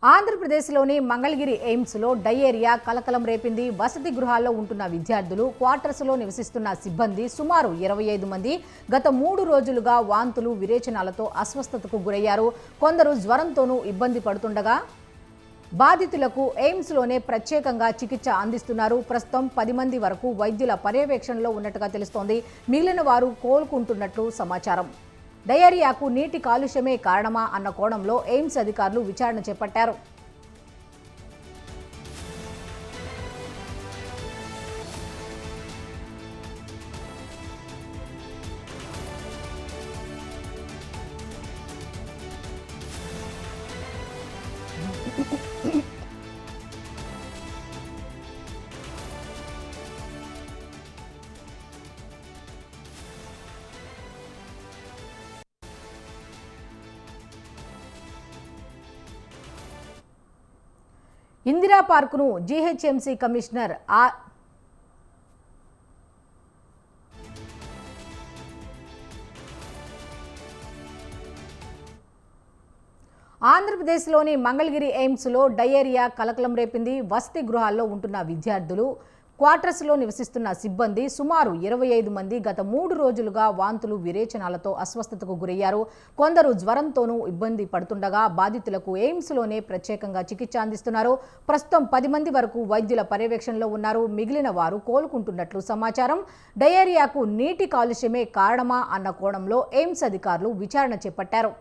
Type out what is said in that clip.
ఆంధ్రప్రదేశ్లోని మంగళగిరి ఎయిమ్స్లో డయేరియా కలకలం రేపింది. వసతి గృహాల్లో ఉంటున్న విద్యార్థులు, క్వార్టర్స్లో నివసిస్తున్న సిబ్బంది సుమారు 25 మంది గత 3 రోజులుగా వాంతులు, విరేచనాలతో అస్వస్థతకు గురయ్యారు. కొందరు జ్వరంతోనూ ఇబ్బంది పడుతుండగా బాధితులకు ఎయిమ్స్లోనే ప్రత్యేకంగా చికిత్స అందిస్తున్నారు. ప్రస్తుతం 10 మంది వరకు వైద్యుల పర్యవేక్షణలో ఉన్నట్టుగా తెలుస్తోంది. మిగిలిన వారు కోలుకుంటున్నట్లు సమాచారం. డయేరియాకు నీటి కాలుష్యమే కారణమా అన్న కోణంలో ఎయిమ్స్ అధికారులు విచారణ చేపట్టారు. ఇందిరా పార్కును జీహెచ్ఎంసీ కమిషనర్ ఆంధ్రప్రదేశ్లోని మంగళగిరి ఎయిమ్స్లో డయేరియా కలకలం రేపింది. వసతి గృహాల్లో ఉంటున్న విద్యార్థులు, క్వార్టర్స్లో నివసిస్తున్న సిబ్బంది సుమారు 25 మంది గత 3 రోజులుగా వాంతులు, విరేచనాలతో అస్వస్థతకు గురయ్యారు. కొందరు జ్వరంతోనూ ఇబ్బంది పడుతుండగా బాధితులకు ఎయిమ్స్లోనే ప్రత్యేకంగా చికిత్స అందిస్తున్నారు. ప్రస్తుతం 10 మంది వరకు వైద్యుల పర్యవేక్షణలో ఉన్నారు. మిగిలిన వారు కోలుకుంటున్నట్లు సమాచారం. డయేరియాకు నీటి కాలుష్యమే కారణమా అన్న కోణంలో ఎయిమ్స్ అధికారులు విచారణ చేపట్టారు.